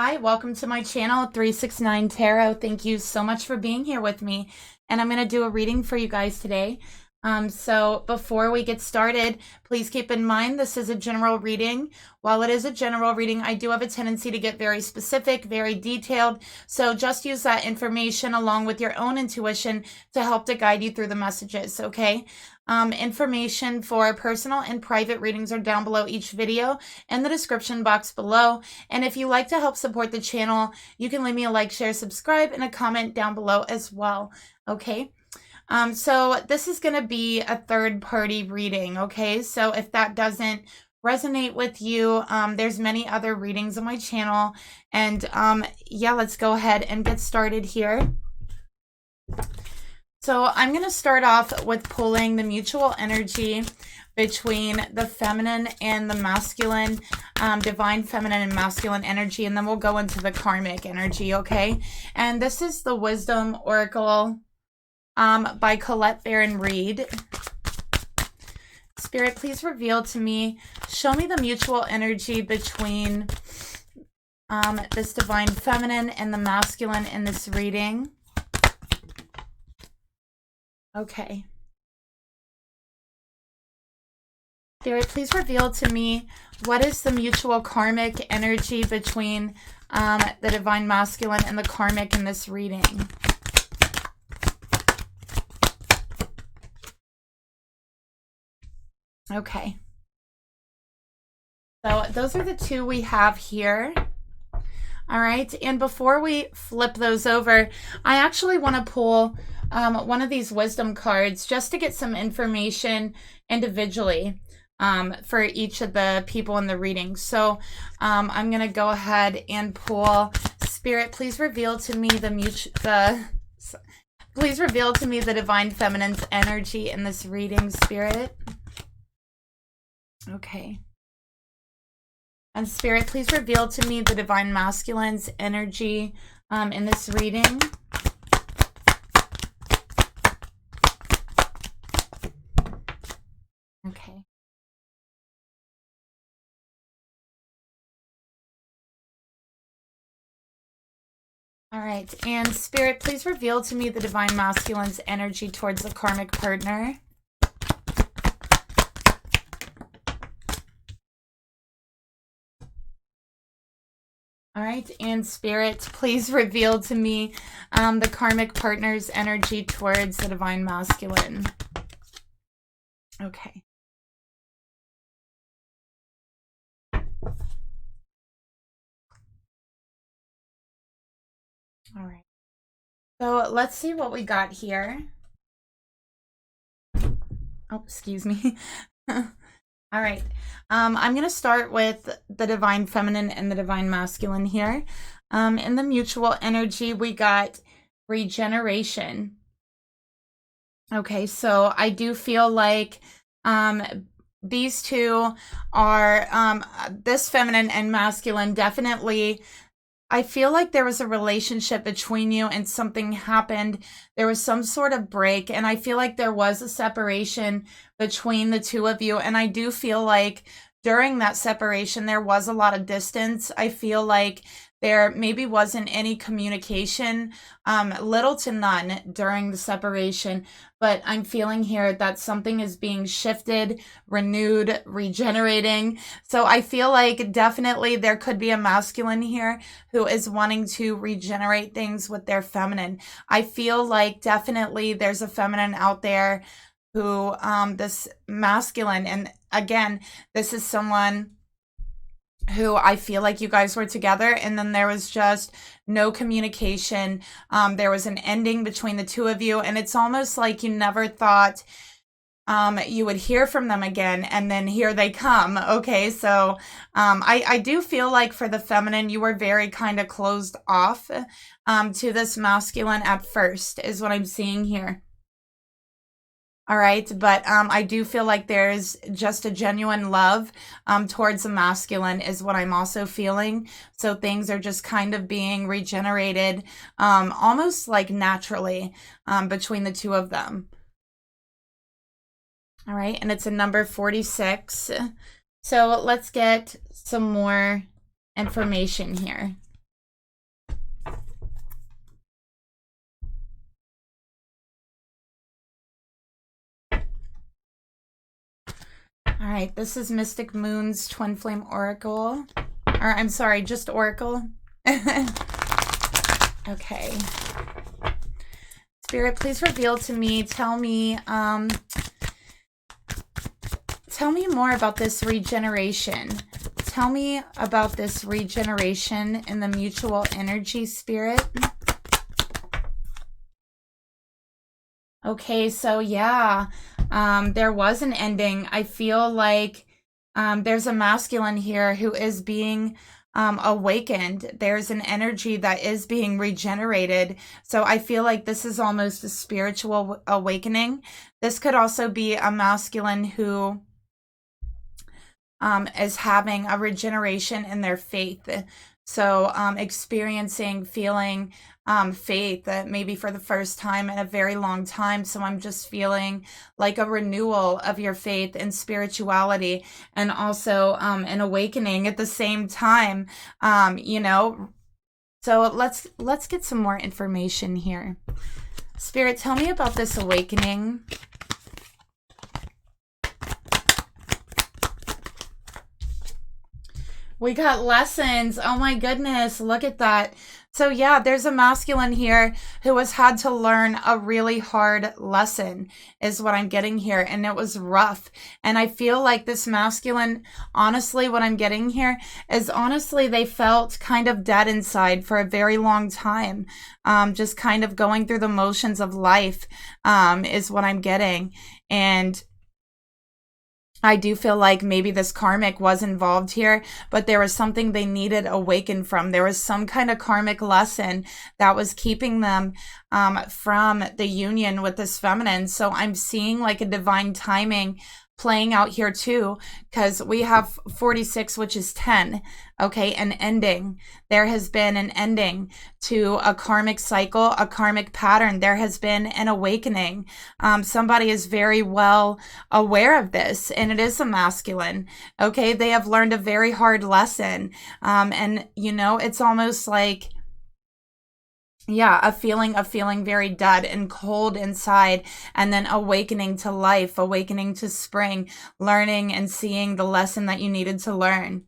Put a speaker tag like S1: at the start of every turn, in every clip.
S1: Hi, welcome to my channel, 369 Tarot. Thank you so much for being here with me. And I'm going to do a reading for you guys today. So before we get started, please keep in mind this is a general reading. While it is a general reading, I do have a tendency to get very specific, very detailed. So just use that information along with your own intuition to help to guide you through the messages, okay? Information for personal and private readings are down below each video in the description box below. And if you like to help support the channel, you can leave me a like, share, subscribe, and a comment down below as well, okay? So this is going to be a third-party reading, okay? So if that doesn't resonate with you, there's many other readings on my channel. And yeah, let's go ahead and get started here. So I'm going to start off with pulling the mutual energy between the feminine and the masculine, divine feminine and masculine energy, and then we'll go into the karmic energy, okay? And this is the Wisdom Oracle by Colette Baron Reed. Spirit, please reveal to me, show me the mutual energy between this divine feminine and the masculine in this reading. Okay. Spirit, please reveal to me, what is the mutual karmic energy between the divine masculine and the karmic in this reading? Okay. So those are the two we have here. All right. And before we flip those over, I actually want to pull one of these wisdom cards just to get some information individually for each of the people in the reading. So I'm going to go ahead and pull. Spirit, please reveal to me please reveal to me the divine feminine's energy in this reading, Spirit. Okay. And Spirit, please reveal to me the divine masculine's energy in this reading. Okay. All right. And Spirit, please reveal to me the divine masculine's energy towards the karmic partner. All right, and Spirit, please reveal to me the karmic partner's energy towards the divine masculine. Okay. All right. So let's see what we got here. Oh, excuse me. All right. I'm going to start with the divine feminine and the divine masculine here. In the mutual energy, we got regeneration. Okay, so I do feel like these two are, this feminine and masculine definitely, I feel like there was a relationship between you and something happened. There was some sort of break, and I feel like there was a separation between the two of you. And I do feel like during that separation, there was a lot of distance. I feel like there maybe wasn't any communication, little to none during the separation, but I'm feeling here that something is being shifted, renewed, regenerating. So I feel like definitely there could be a masculine here who is wanting to regenerate things with their feminine. I feel like definitely there's a feminine out there who, this masculine, and again, this is someone who I feel like you guys were together and then there was just no communication. There was an ending between the two of you, and it's almost like you never thought you would hear from them again, and then here they come. Okay, so I do feel like for the feminine, you were very kind of closed off to this masculine at first, is what I'm seeing here. All right, but I do feel like there's just a genuine love towards the masculine is what I'm also feeling. So things are just kind of being regenerated almost like naturally between the two of them. All right, and it's a number 46. So let's get some more information here. All right, this is Mystic Moon's Twin Flame Oracle. Or I'm sorry, just Oracle. Okay. Spirit, please reveal to me, tell me more about this regeneration. Tell me about this regeneration in the mutual energy, Spirit. Okay, so yeah, there was an ending. I feel like there's a masculine here who is being awakened. There's an energy that is being regenerated. So I feel like this is almost a spiritual awakening. This could also be a masculine who is having a regeneration in their faith. So experiencing, feeling faith that maybe for the first time in a very long time. So I'm just feeling like a renewal of your faith and spirituality, and also an awakening at the same time, you know. So let's get some more information here. Spirit, tell me about this awakening. We got lessons. Oh my goodness, look at that. So yeah, there's a masculine here who has had to learn a really hard lesson is what I'm getting here. And it was rough. And I feel like this masculine, honestly, what I'm getting here is honestly, they felt kind of dead inside for a very long time. Just kind of going through the motions of life is what I'm getting. And I do feel like maybe this karmic was involved here, but there was something they needed awakened from. There was some kind of karmic lesson that was keeping them from the union with this feminine. So I'm seeing like a divine timing playing out here too, because we have 46, which is 10. Okay, an ending. There has been an ending to a karmic cycle, a karmic pattern. There has been an awakening. Somebody is very well aware of this, and it is a masculine. Okay, they have learned a very hard lesson. And, you know, it's almost like, yeah, a feeling of feeling very dead and cold inside, and then awakening to life, awakening to spring, learning and seeing the lesson that you needed to learn.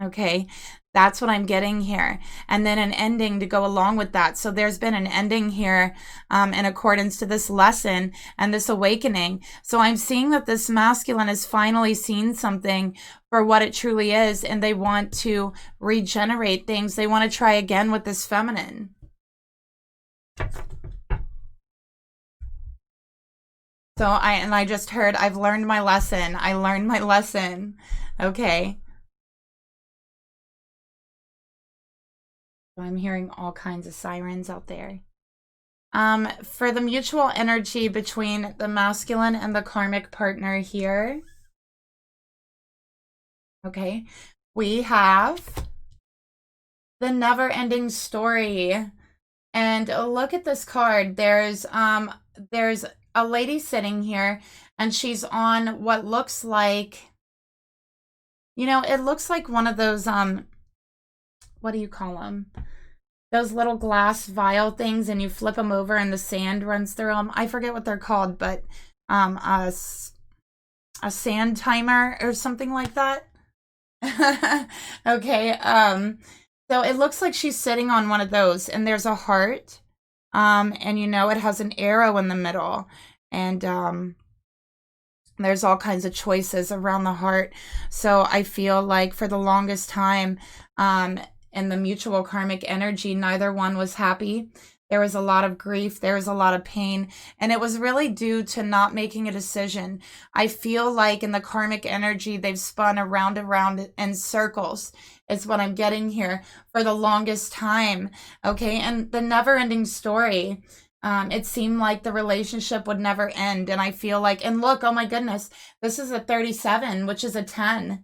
S1: Okay, that's what I'm getting here. And then an ending to go along with that. So there's been an ending here in accordance to this lesson and this awakening. So I'm seeing that this masculine has finally seen something for what it truly is, and they want to regenerate things. They want to try again with this feminine. So I just heard, I've learned my lesson. I learned my lesson. Okay. I'm hearing all kinds of sirens out there. For the mutual energy between the masculine and the karmic partner here. Okay, we have the never-ending story. And look at this card. There's a lady sitting here, and she's on what looks like, you know, it looks like one of those what do you call them? Those little glass vial things, and you flip them over and the sand runs through them. I forget what they're called, but a sand timer or something like that. Okay, so it looks like she's sitting on one of those, and there's a heart, and you know, it has an arrow in the middle, and there's all kinds of choices around the heart. So I feel like for the longest time, in the mutual karmic energy, neither one was happy. There was a lot of grief. There was a lot of pain. And it was really due to not making a decision. I feel like in the karmic energy, they've spun around in circles is what I'm getting here for the longest time. Okay. And the never ending story, it seemed like the relationship would never end. And I feel like, and look, oh my goodness, this is a 37, which is a 10,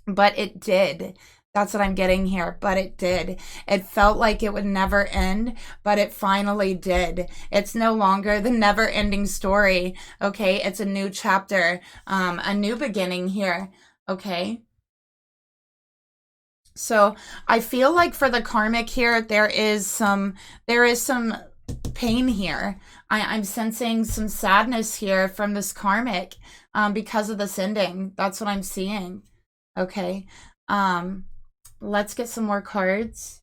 S1: but it did. That's what I'm getting here, but it did. It felt like it would never end, but it finally did. It's no longer the never-ending story, okay? It's a new chapter, a new beginning here, okay? So I feel like for the karmic here, there is some pain here. I'm sensing some sadness here from this karmic. because of this ending. That's what I'm seeing. Okay. Let's get some more cards.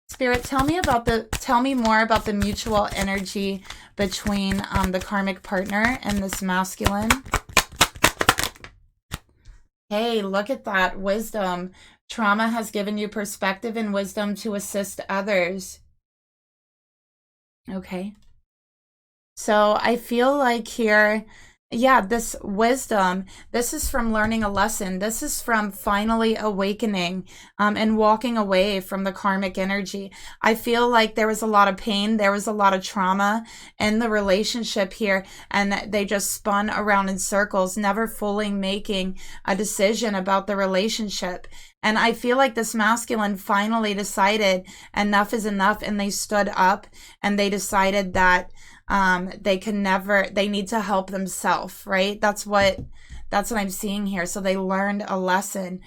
S1: Spirit, tell me more about the mutual energy between the karmic partner and this masculine. Hey, look at that. Wisdom. Trauma has given you perspective and wisdom to assist others. Okay. So I feel like here, yeah, this wisdom, this is from learning a lesson. This is from finally awakening and walking away from the karmic energy. I feel like there was a lot of pain. There was a lot of trauma in the relationship here, and they just spun around in circles, never fully making a decision about the relationship. And I feel like this masculine finally decided enough is enough, and they stood up and they decided that they need to help themselves, right? That's what I'm seeing here. So they learned a lesson.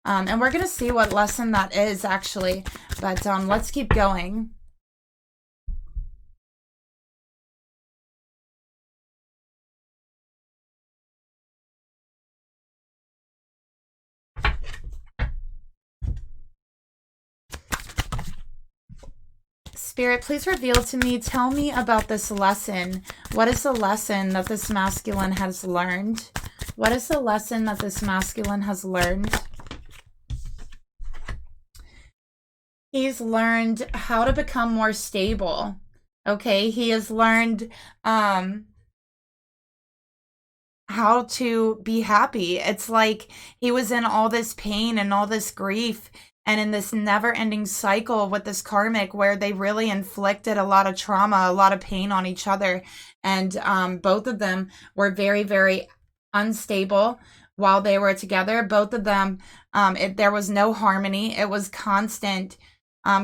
S1: And we're going to see what lesson that is actually, but let's keep going. Spirit, please reveal to me, tell me about this lesson. What is the lesson that this masculine has learned? What is the lesson that this masculine has learned? He's learned how to become more stable. Okay, he has learned how to be happy. It's like he was in all this pain and all this grief, and in this never-ending cycle with this karmic where they really inflicted a lot of trauma, a lot of pain on each other. And both of them were very, very unstable while they were together. Both of them, there was no harmony. It was constant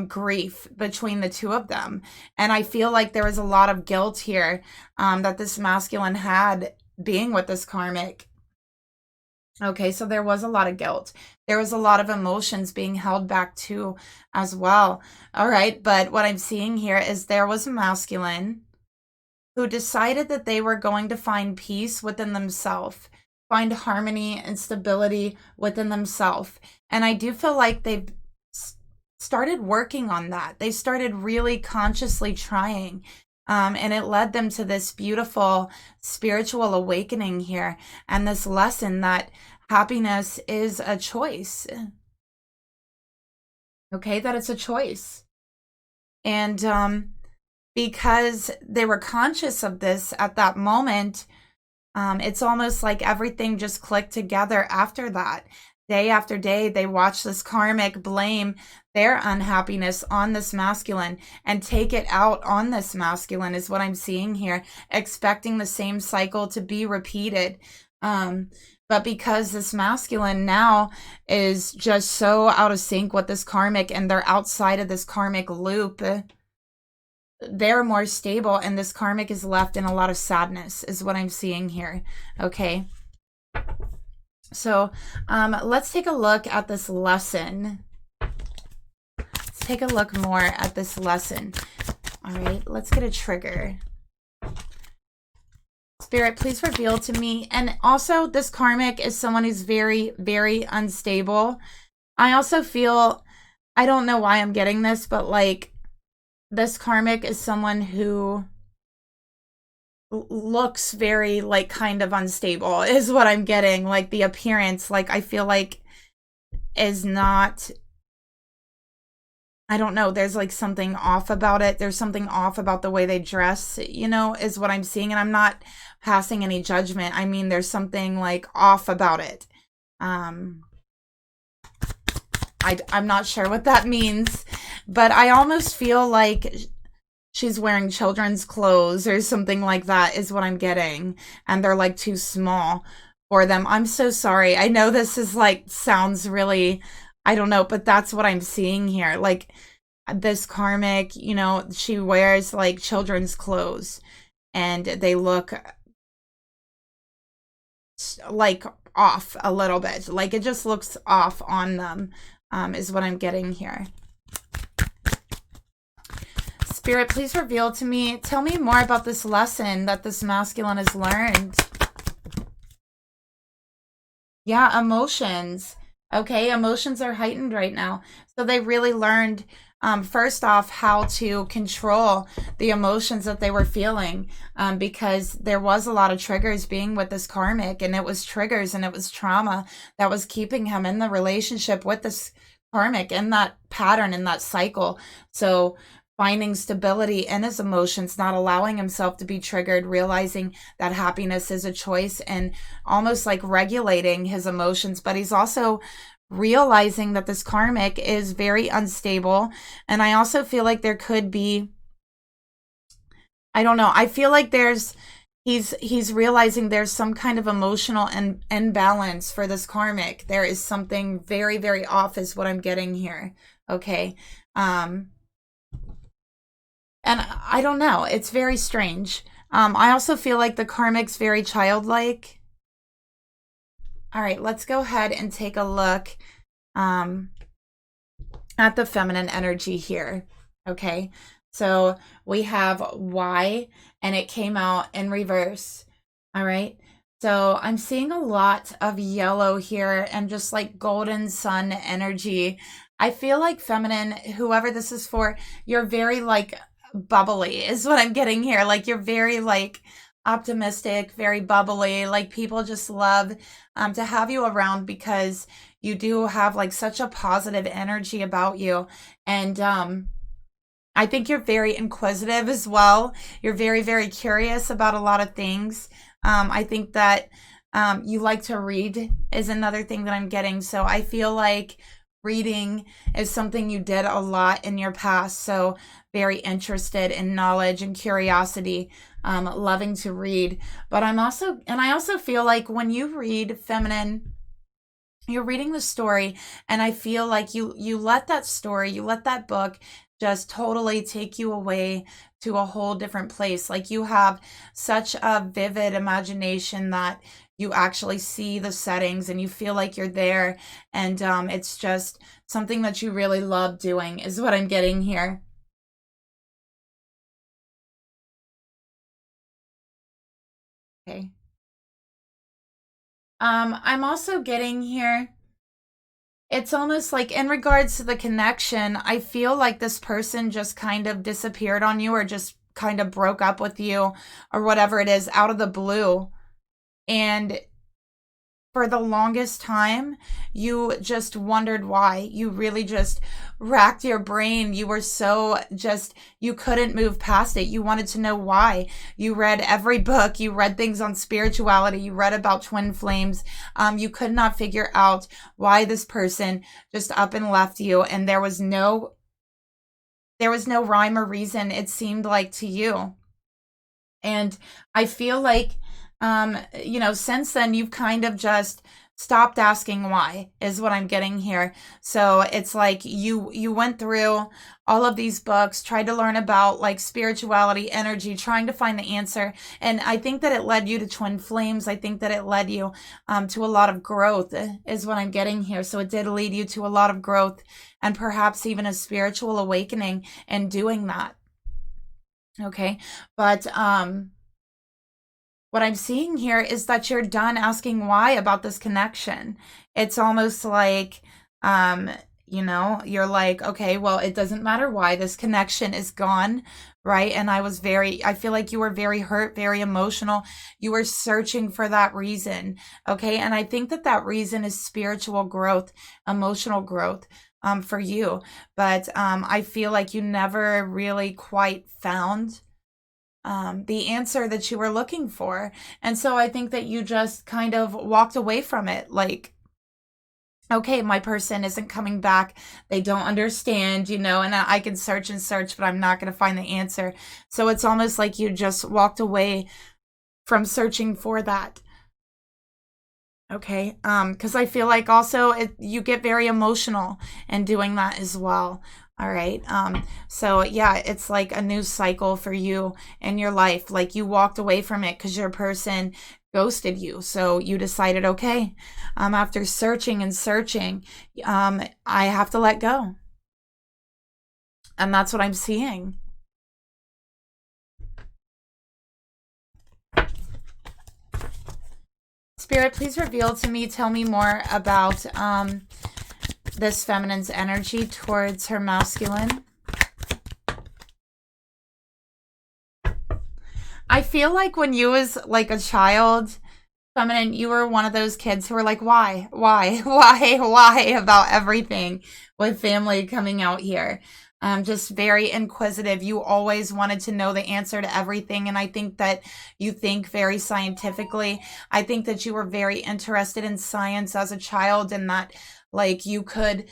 S1: grief between the two of them. And I feel like there was a lot of guilt here that this masculine had being with this karmic. Okay, so there was a lot of guilt. There was a lot of emotions being held back too as well. All right, but what I'm seeing here is there was a masculine who decided that they were going to find peace within themselves, find harmony and stability within themselves. And I do feel like they've started working on that. They started really consciously trying. And it led them to this beautiful spiritual awakening here, and this lesson that happiness is a choice. Okay, that it's a choice. And because they were conscious of this at that moment, it's almost like everything just clicked together after that. Day after day, they watch this karmic blame their unhappiness on this masculine and take it out on this masculine is what I'm seeing here, expecting the same cycle to be repeated. But because this masculine now is just so out of sync with this karmic and they're outside of this karmic loop, they're more stable, and this karmic is left in a lot of sadness is what I'm seeing here. Okay. So let's take a look at this lesson. Let's take a look more at this lesson. All right, let's get a trigger. Spirit, please reveal to me. And also, this karmic is someone who's very, very unstable. I also feel, I don't know why I'm getting this, but like this karmic is someone who looks very like kind of unstable is what I'm getting. Like the appearance, like I feel like is not, I don't know, there's like something off about it. There's something off about the way they dress, you know, is what I'm seeing. And I'm not passing any judgment. I mean, there's something like off about it. I'm not sure what that means, but I almost feel like she's wearing children's clothes or something like that is what I'm getting. And they're like too small for them. I'm so sorry. I know this is like, sounds really, I don't know, but that's what I'm seeing here. Like this karmic, you know, she wears like children's clothes and they look like off a little bit. Like it just looks off on them, is what I'm getting here. Spirit, please reveal to me, tell me more about this lesson that this masculine has learned. Yeah, emotions. Okay, emotions are heightened right now. So they really learned, first off, how to control the emotions that they were feeling, because there was a lot of triggers being with this karmic, and it was triggers and it was trauma that was keeping him in the relationship with this karmic, in that pattern, in that cycle. So finding stability in his emotions, not allowing himself to be triggered, realizing that happiness is a choice, and almost like regulating his emotions. But he's also realizing that this karmic is very unstable. And I also feel like there could be, I don't know, I feel like he's realizing there's some kind of emotional imbalance for this karmic. There is something very, very off is what I'm getting here. Okay. And I don't know. It's very strange. I also feel like the karmic's very childlike. All right, let's go ahead and take a look at the feminine energy here. Okay, so we have Y, and it came out in reverse. All right, so I'm seeing a lot of yellow here and just like golden sun energy. I feel like feminine, whoever this is for, you're very like bubbly is what I'm getting here. Like you're very like optimistic, very bubbly. Like people just love to have you around because you do have like such a positive energy about you. And I think you're very inquisitive as well. You're very, very curious about a lot of things. I think that you like to read is another thing that I'm getting. So I feel like reading is something you did a lot in your past. So very interested in knowledge and curiosity, loving to read. But I also feel like when you read feminine, you're reading the story, and I feel like you let that story, you let that book just totally take you away to a whole different place. Like you have such a vivid imagination that you actually see the settings and you feel like you're there. And it's just something that you really love doing is what I'm getting here. Okay. I'm also getting here, it's almost like in regards to the connection, I feel like this person just kind of disappeared on you or just kind of broke up with you or whatever it is out of the blue. And for the longest time, you just wondered why. You really just racked your brain. You were so just, you couldn't move past it. You wanted to know why. You read every book. You read things on spirituality. You read about twin flames. You could not figure out why this person just up and left you. And there was no rhyme or reason, it seemed like, to you. And I feel like, since then you've kind of just stopped asking why is what I'm getting here. So it's like you went through all of these books, tried to learn about like spirituality, energy, trying to find the answer. And I think that it led you to twin flames. I think that it led you to a lot of growth is what I'm getting here. So it did lead you to a lot of growth and perhaps even a spiritual awakening in doing that. Okay. But what I'm seeing here is that you're done asking why about this connection. It's almost like, you're like, okay, well, it doesn't matter why, this connection is gone, right? And I feel like you were very hurt, very emotional. You were searching for that reason, okay? And I think that reason is spiritual growth, emotional growth. For you. But I feel like you never really quite found the answer that you were looking for. And so I think that you just kind of walked away from it. Like, okay, my person isn't coming back. They don't understand, and I can search and search, but I'm not going to find the answer. So it's almost like you just walked away from searching for that. Okay. Because I feel like also you get very emotional in doing that as well. All right. So yeah, it's like a new cycle for you in your life. Like you walked away from it because your person ghosted you. So you decided, okay, after searching and searching, I have to let go. And that's what I'm seeing. Spirit, please reveal to me, tell me more about this feminine's energy towards her masculine. I feel like when you was like a child, feminine, you were one of those kids who were like, why about everything with family coming out here. Just very inquisitive. You always wanted to know the answer to everything. And I think that you think very scientifically. I think that you were very interested in science as a child, and that like you could,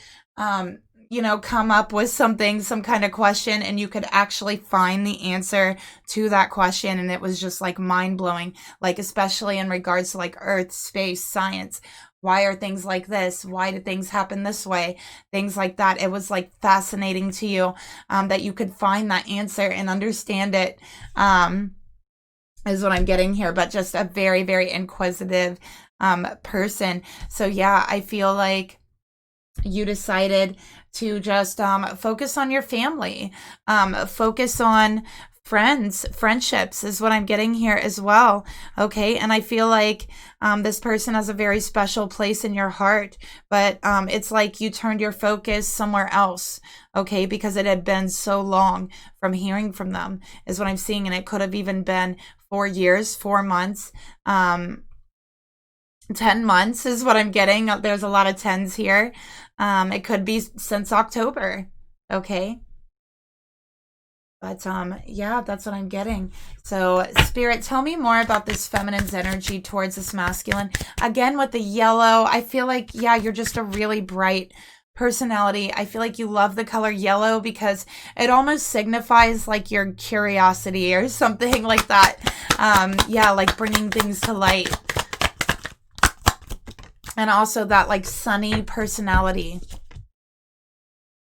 S1: you know, come up with something, some kind of question, and you could actually find the answer to that question. And it was just like mind blowing, like especially in regards to like earth, space, science. Why are things like this? Why do things happen this way? Things like that. It was like fascinating to you that you could find that answer and understand it, is what I'm getting here. But just a very, very inquisitive person. So yeah, I feel like you decided to just focus on your family, focus on friendships is what I'm getting here as well. Okay. And I feel like this person has a very special place in your heart, but it's like you turned your focus somewhere else. Okay. Because it had been so long from hearing from them is what I'm seeing. And it could have even been 4 years, 4 months, 10 months is what I'm getting. There's a lot of 10s here. It could be since October. Okay. But yeah, that's what I'm getting. So Spirit, tell me more about this feminine's energy towards this masculine. Again, with the yellow, I feel like, yeah, you're just a really bright personality. I feel like you love the color yellow because it almost signifies like your curiosity or something like that. Yeah, like bringing things to light. And also that like sunny personality.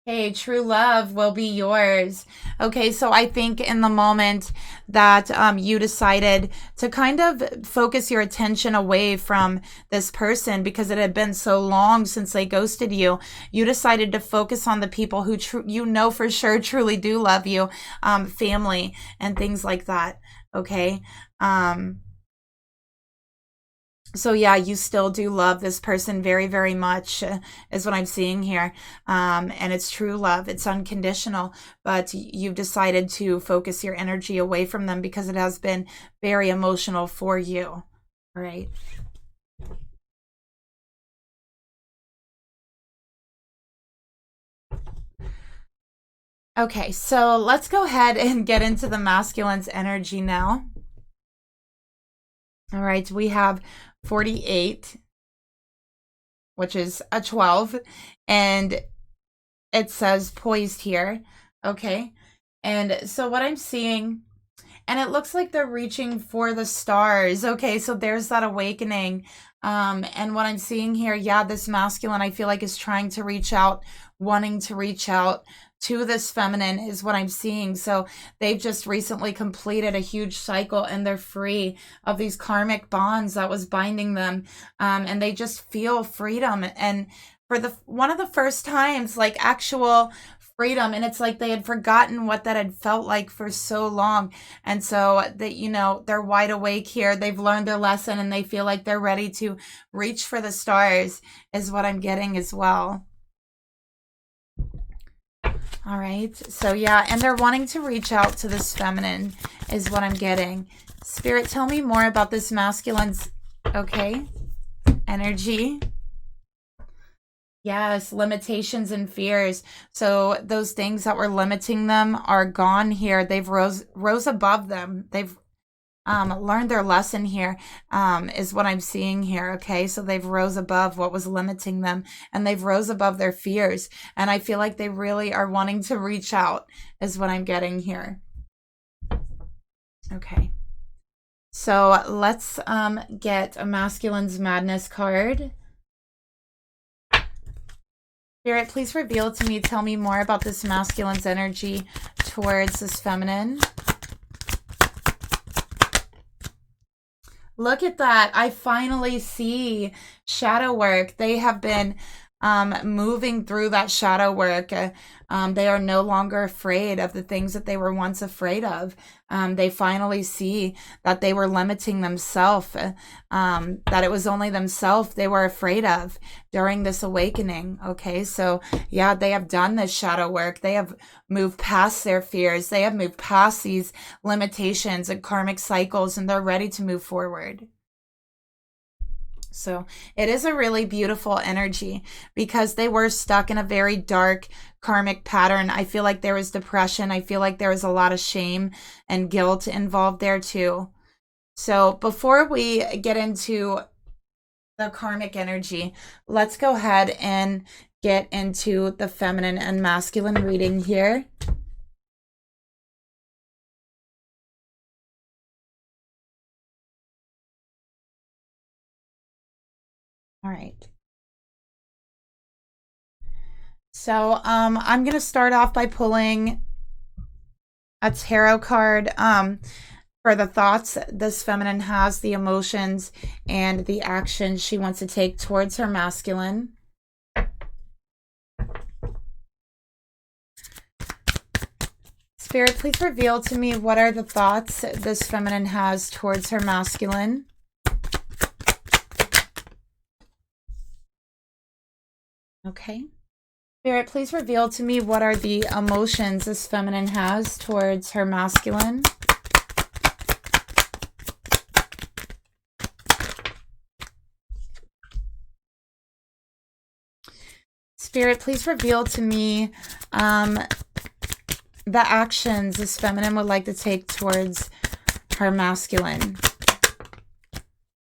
S1: Hey, true love will be yours. Okay, so I think in the moment that you decided to kind of focus your attention away from this person because it had been so long since they ghosted you, you decided to focus on the people who you know for sure truly do love you, family and things like that. Okay. So yeah, you still do love this person very, very much, is what I'm seeing here. And it's true love. It's unconditional, but you've decided to focus your energy away from them because it has been very emotional for you. All right. Okay, so let's go ahead and get into the masculine's energy now. All right, we have 48, which is a 12, and it says poised here. Okay. And so what I'm seeing, and it looks like they're reaching for the stars. Okay. So there's that awakening. And what I'm seeing here, yeah, this masculine, I feel like is trying to reach out, wanting to reach out to this feminine is what I'm seeing. So they've just recently completed a huge cycle and they're free of these karmic bonds that was binding them. And they just feel freedom. And for one of the first times, like actual freedom. And it's like they had forgotten what that had felt like for so long. And so that, you know, they're wide awake here. They've learned their lesson and they feel like they're ready to reach for the stars is what I'm getting as well. All right. So yeah, and they're wanting to reach out to this feminine is what I'm getting. Spirit, tell me more about this masculine's, okay, energy. Yes, limitations and fears. So those things that were limiting them are gone here. They've rose above them. They've learned their lesson here, is what I'm seeing here. Okay. So they've rose above what was limiting them and they've rose above their fears. And I feel like they really are wanting to reach out is what I'm getting here. Okay. So let's, get a masculine's madness card. Spirit, please reveal to me, tell me more about this masculine's energy towards this feminine. Look at that. I finally see shadow work. They have been moving through that shadow work. They are no longer afraid of the things that they were once afraid of. They finally see that they were limiting themselves, that it was only themselves they were afraid of during this awakening. Okay, so yeah, they have done this shadow work. They have moved past their fears. They have moved past these limitations and karmic cycles, and they're ready to move forward. So it is a really beautiful energy because they were stuck in a very dark karmic pattern. I feel like there was depression. I feel like there was a lot of shame and guilt involved there too. So before we get into the karmic energy, let's go ahead and get into the feminine and masculine reading here. All right. So I'm going to start off by pulling a tarot card for the thoughts this feminine has, the emotions, and the actions she wants to take towards her masculine. Spirit, please reveal to me what are the thoughts this feminine has towards her masculine. Okay. Spirit, please reveal to me what are the emotions this feminine has towards her masculine. Spirit, please reveal to me the actions this feminine would like to take towards her masculine.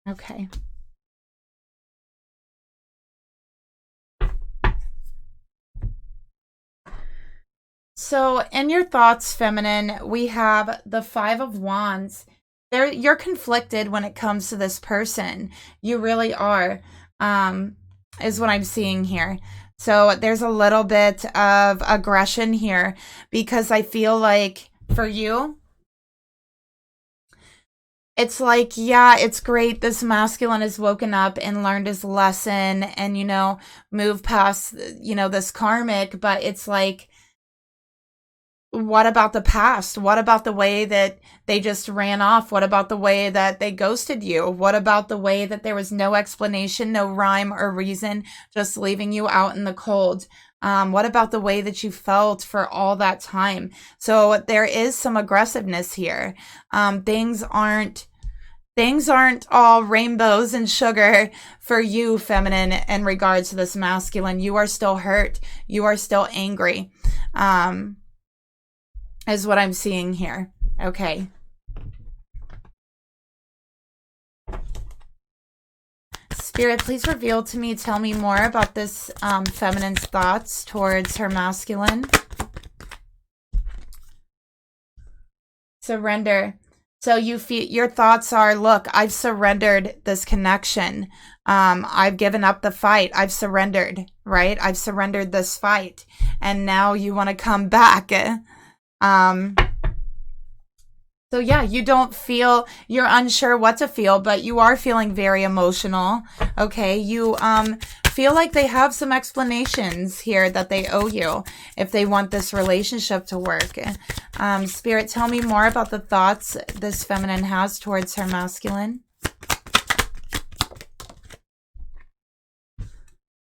S1: Okay. So in your thoughts, feminine, we have the Five of Wands. You're conflicted when it comes to this person. You really are, is what I'm seeing here. So there's a little bit of aggression here because I feel like for you, it's like, yeah, it's great. This masculine has woken up and learned his lesson and, you know, moved past, you know, this karmic, but it's like, what about the past? What about the way that they just ran off? What about the way that they ghosted you? What about the way that there was no explanation, no rhyme or reason, just leaving you out in the cold? What about the way that you felt for all that time? So there is some aggressiveness here. Things aren't all rainbows and sugar for you, feminine, in regards to this masculine. You are still hurt. You are still angry. Is what I'm seeing here. Okay. Spirit, please reveal to me, tell me more about this feminine's thoughts towards her masculine. Surrender. So you feel your thoughts are, look, I've surrendered this connection. I've given up the fight. I've surrendered, right? I've surrendered this fight. And now you want to come back. So yeah, you don't feel, you're unsure what to feel, but you are feeling very emotional. Okay. You, feel like they have some explanations here that they owe you if they want this relationship to work. Spirit, tell me more about the thoughts this feminine has towards her masculine.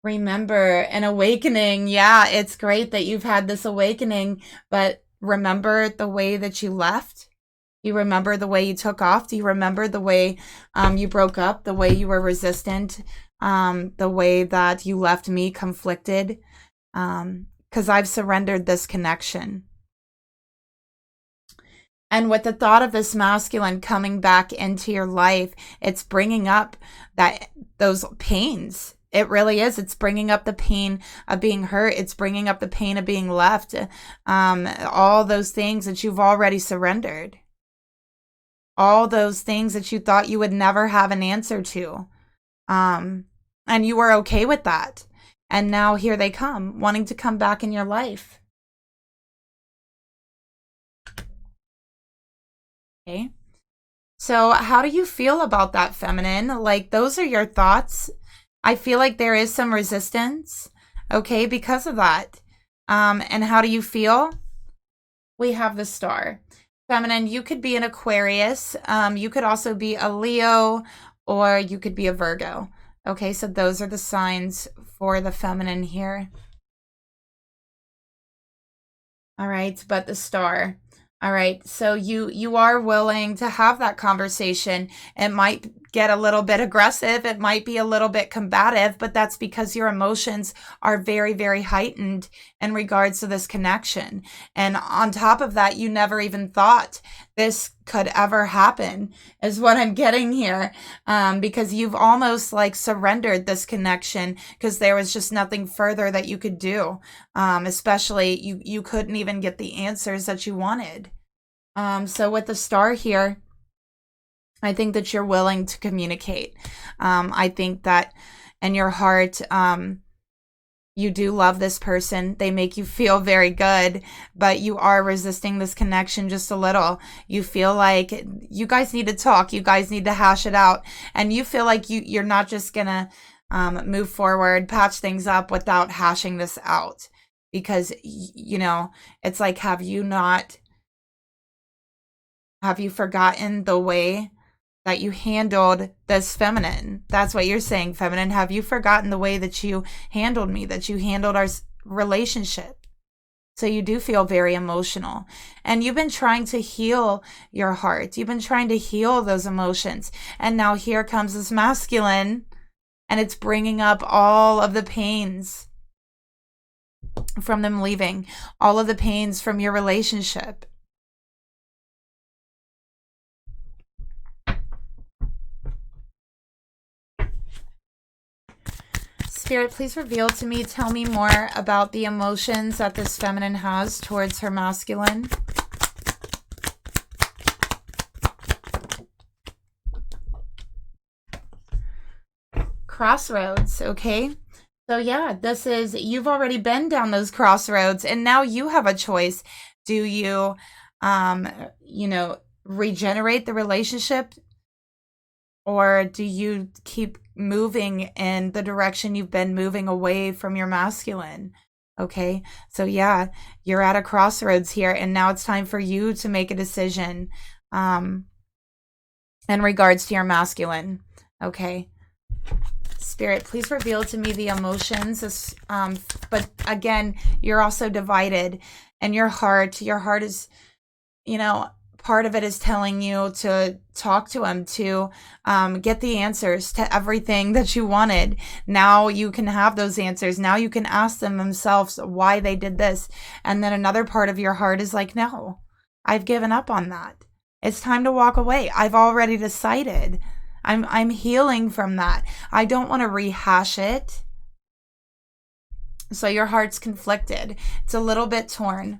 S1: Remember, an awakening. Yeah, it's great that you've had this awakening, but remember the way that you left? Do you remember the way you took off? Do you remember the way you broke up? The way you were resistant? The way that you left me conflicted? Because I've surrendered this connection. And with the thought of this masculine coming back into your life, it's bringing up those pains. It really is. It's bringing up the pain of being hurt. It's bringing up the pain of being left. All those things that you've already surrendered. All those things that you thought you would never have an answer to. And you were okay with that. And now here they come, wanting to come back in your life. Okay. So how do you feel about that, feminine? Like, those are your thoughts. I feel like there is some resistance, okay, because of that. And how do you feel? We have the Star. Feminine, you could be an Aquarius. You could also be a Leo, or you could be a Virgo. Okay, so those are the signs for the feminine here. All right, but the Star. All right, so you are willing to have that conversation. It might get a little bit aggressive. It might be a little bit combative, but that's because your emotions are very, very heightened in regards to this connection. And on top of that, you never even thought this could ever happen, is what I'm getting here. Because you've almost like surrendered this connection because there was just nothing further that you could do. Especially you couldn't even get the answers that you wanted. So with the Star here, I think that you're willing to communicate. I think that in your heart, you do love this person. They make you feel very good, but you are resisting this connection just a little. You feel like you guys need to talk. You guys need to hash it out. And you feel like you're not just going to move forward, patch things up without hashing this out. Because, you know, it's like, have you forgotten the way that you handled this feminine? That's what you're saying, feminine. Have you forgotten the way that you handled me, that you handled our relationship? So you do feel very emotional. And you've been trying to heal your heart. You've been trying to heal those emotions. And now here comes this masculine, and it's bringing up all of the pains from them leaving, all of the pains from your relationship. Spirit, please reveal to me, tell me more about the emotions that this feminine has towards her masculine. Crossroads, okay? So yeah, this is, you've already been down those crossroads, and now you have a choice. Do you, you know, regenerate the relationship, or do you keep moving in the direction you've been moving away from your masculine? Okay, so yeah, you're at a crossroads here, and now it's time for you to make a decision in regards to your masculine. Okay, Spirit, please reveal to me the emotions. But again, you're also divided, and your heart is, you know, part of it is telling you to talk to him, to get the answers to everything that you wanted. Now you can have those answers. Now you can ask them themselves why they did this. And then another part of your heart is like, no, I've given up on that. It's time to walk away. I've already decided. I'm healing from that. I don't want to rehash it. So your heart's conflicted. It's a little bit torn.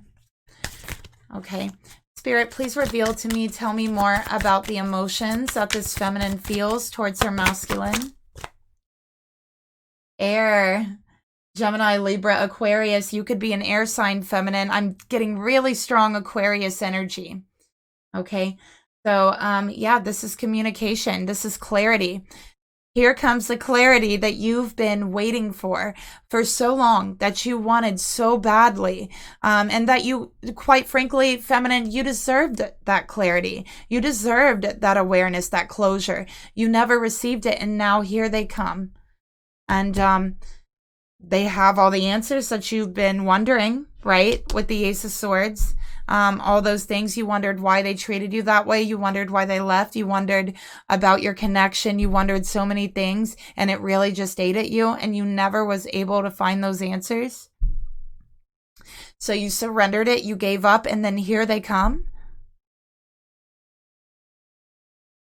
S1: Okay. Spirit, please reveal to me, tell me more about the emotions that this feminine feels towards her masculine. Air, Gemini, Libra, Aquarius. You could be an air sign feminine. I'm getting really strong Aquarius energy. Okay. So, yeah, this is communication. This is clarity. Here comes the clarity that you've been waiting for so long, that you wanted so badly, and that you, quite frankly, feminine, you deserved that clarity. You deserved that awareness, that closure. You never received it, and now here they come. And they have all the answers that you've been wondering, right? With the Ace of Swords. All those things. You wondered why they treated you that way. You wondered why they left. You wondered about your connection. You wondered so many things, and it really just ate at you, and you never was able to find those answers. So you surrendered it. You gave up, and then here they come.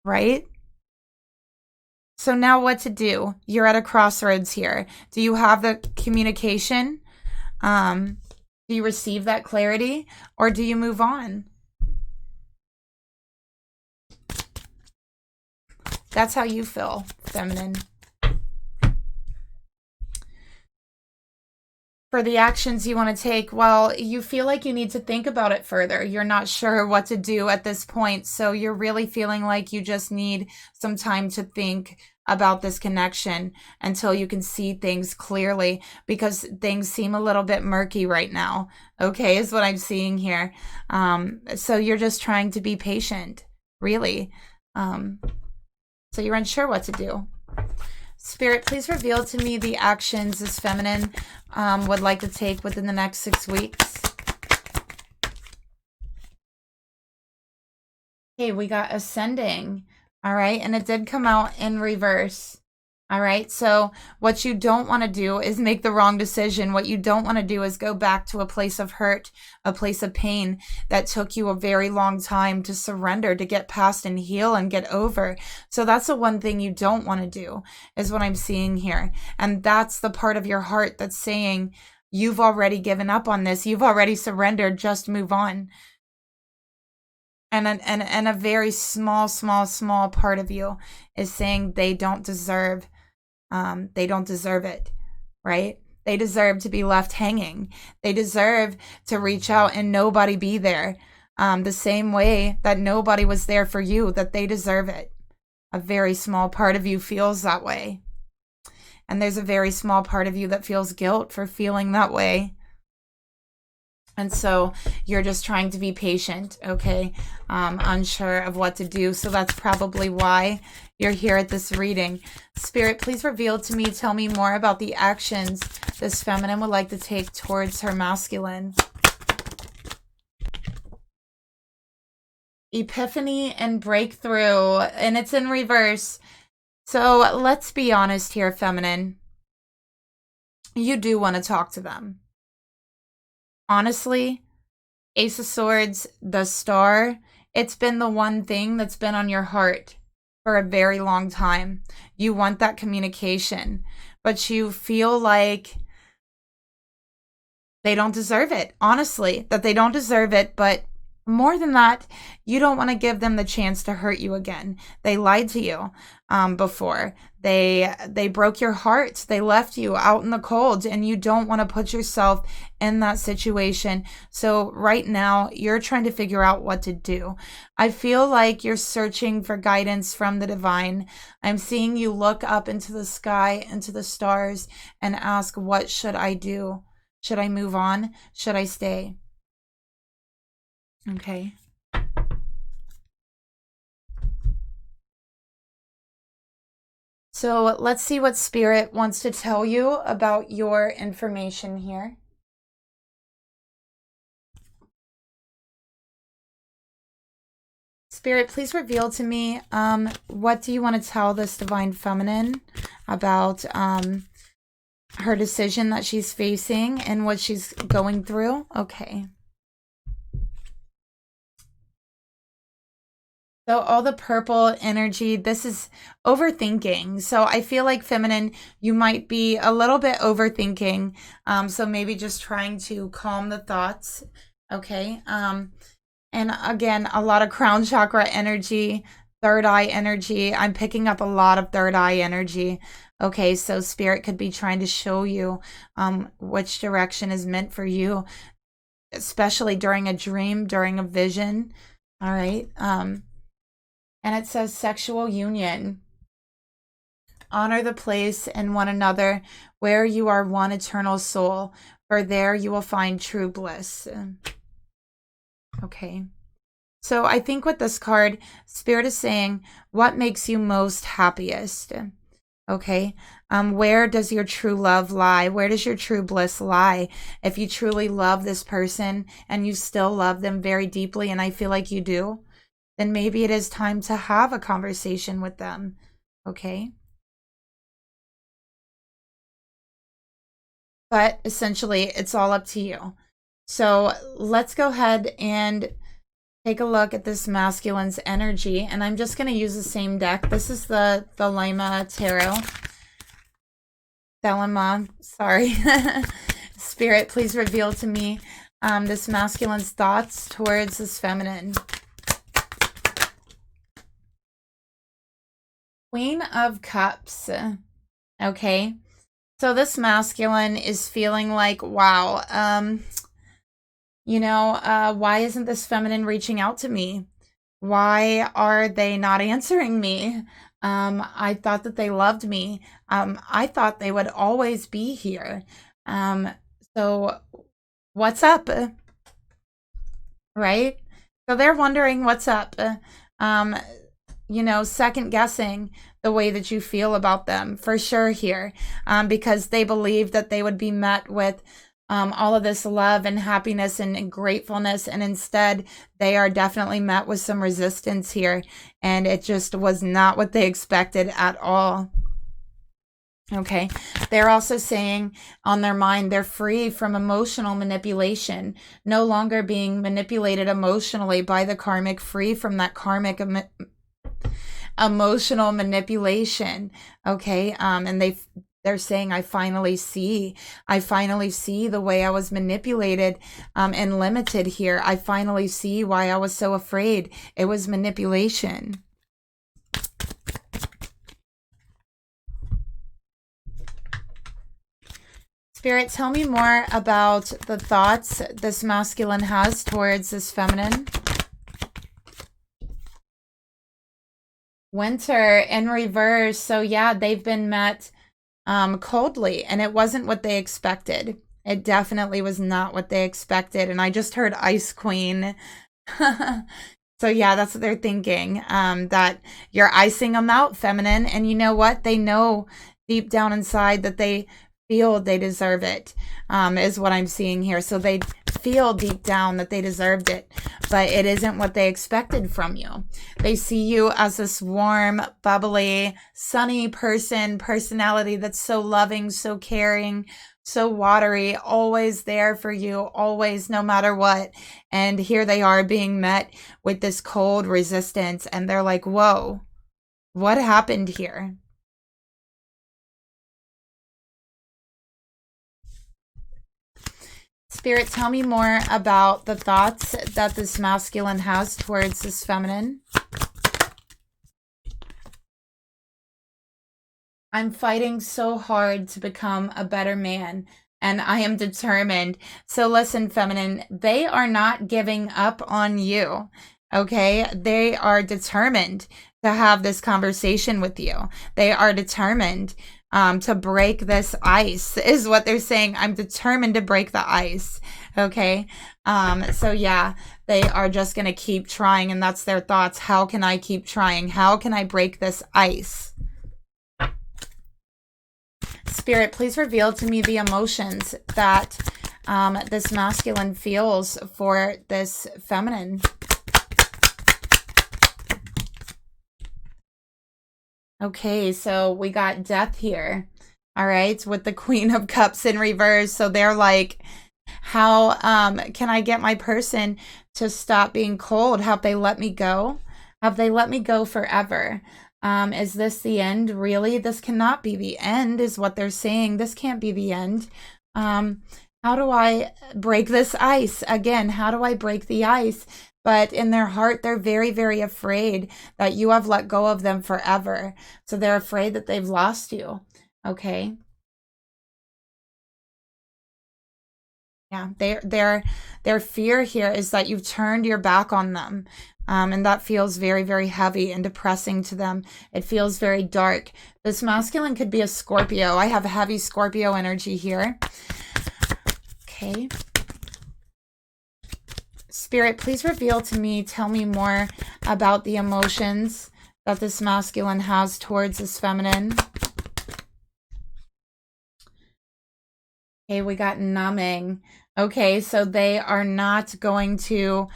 S1: Right? So now what to do? You're at a crossroads here. Do you have the communication? Do you receive that clarity, or do you move on? That's how you feel, feminine. For the actions you want to take, well, you feel like you need to think about it further. You're not sure what to do at this point, so you're really feeling like you just need some time to think about this connection until you can see things clearly, because things seem a little bit murky right now, okay, is what I'm seeing here. So you're just trying to be patient, really. So you're unsure what to do. Spirit, please reveal to me the actions this feminine would like to take within the next 6 weeks. Okay, we got ascending. All right, and it did come out in reverse. All right, so what you don't want to do is make the wrong decision. What you don't want to do is go back to a place of hurt, a place of pain that took you a very long time to surrender, to get past and heal and get over. So that's the one thing you don't want to do, is what I'm seeing here. And that's the part of your heart that's saying, you've already given up on this. You've already surrendered. Just move on. And a very small part of you is saying they don't deserve it, right? They deserve to be left hanging. They deserve to reach out and nobody be there. The same way that nobody was there for you, that they deserve it. A very small part of you feels that way. And there's a very small part of you that feels guilt for feeling that way. And so you're just trying to be patient, okay? Unsure of what to do. So that's probably why you're here at this reading. Spirit, please reveal to me, tell me more about the actions this feminine would like to take towards her masculine. Epiphany and breakthrough, and it's in reverse. So let's be honest here, feminine. You do want to talk to them. Honestly, Ace of Swords, the Star, it's been the one thing that's been on your heart for a very long time. You want that communication, but you feel like they don't deserve it. Honestly, that they don't deserve it, but more than that, you don't want to give them the chance to hurt you again. They lied to you before. They broke your heart. They left you out in the cold, and you don't want to put yourself in that situation. So right now, you're trying to figure out what to do. I feel like you're searching for guidance from the divine. I'm seeing you look up into the sky, into the stars, and ask, what should I do? Should I move on? Should I stay? Okay. So let's see what Spirit wants to tell you about your information here. Spirit, please reveal to me, what do you want to tell this divine feminine about her decision that she's facing and what she's going through? Okay. So all the purple energy, this is overthinking. So I feel like feminine, you might be a little bit overthinking. So maybe just trying to calm the thoughts. Okay. And again, a lot of crown chakra energy, third eye energy. I'm picking up a lot of third eye energy. Okay. So Spirit could be trying to show you which direction is meant for you, especially during a dream, during a vision. All right. And it says sexual union. Honor the place and one another where you are one eternal soul, for there you will find true bliss. Okay. So I think with this card, Spirit is saying, what makes you most happiest? Okay. Where does your true love lie? Where does your true bliss lie? If you truly love this person and you still love them very deeply, and I feel like you do, then maybe it is time to have a conversation with them, okay? But essentially, it's all up to you. So let's go ahead and take a look at this masculine's energy, and I'm just going to use the same deck. This is the Thelema Tarot. Thelema, sorry. Spirit, please reveal to me this masculine's thoughts towards this feminine. Queen of Cups. Okay. So this masculine is feeling like, wow, why isn't this feminine reaching out to me? Why are they not answering me? I thought that they loved me. I thought they would always be here. So what's up? Right? So they're wondering what's up. You know, second guessing the way that you feel about them for sure here, because they believed that they would be met with all of this love and happiness and gratefulness, and instead they are definitely met with some resistance here, and it just was not what they expected at all. Okay, they're also saying on their mind they're free from emotional manipulation, no longer being manipulated emotionally by the karmic, free from that karmic emotional manipulation. Okay, and they're saying, I finally see the way I was manipulated and limited here. I finally see why I was so afraid. It was manipulation. Spirit, tell me more about the thoughts this masculine has towards this feminine. Winter in reverse. So yeah, they've been met coldly, and it wasn't what they expected. It definitely was not what they expected. And I just heard Ice Queen. So yeah, that's what they're thinking, that you're icing them out, feminine. And you know what? They know deep down inside that they feel they deserve it, is what I'm seeing here. So they feel deep down that they deserved it, but it isn't what they expected from you. They see you as this warm, bubbly, sunny personality that's so loving, so caring, so watery, always there for you, always, no matter what. And here they are being met with this cold resistance, and they're like, whoa, what happened here? Spirit, tell me more about the thoughts that this masculine has towards this feminine. I'm fighting so hard to become a better man, and I am determined. So listen, feminine, they are not giving up on you, okay? They are determined to have this conversation with you. They are determined to break this ice, is what they're saying. I'm determined to break the ice, okay? So yeah, they are just going to keep trying, and that's their thoughts. How can I keep trying? How can I break this ice? Spirit, please reveal to me the emotions that this masculine feels for this feminine. Okay, so we got death here. All right, with the Queen of Cups in reverse. So they're like, how can I get my person to stop being cold? Have they let me go? Have they let me go forever? Is this the end? Really? This cannot be the end, is what they're saying. This can't be the end. How do I break this ice? Again, how do I break the ice? But in their heart, they're very, very afraid that you have let go of them forever. So they're afraid that they've lost you. Okay. Yeah, their fear here is that you've turned your back on them. And that feels very, very heavy and depressing to them. It feels very dark. This masculine could be a Scorpio. I have heavy Scorpio energy here. Okay. Spirit, please reveal to me, tell me more about the emotions that this masculine has towards this feminine. Okay, we got numbing. Okay, so they are not going to...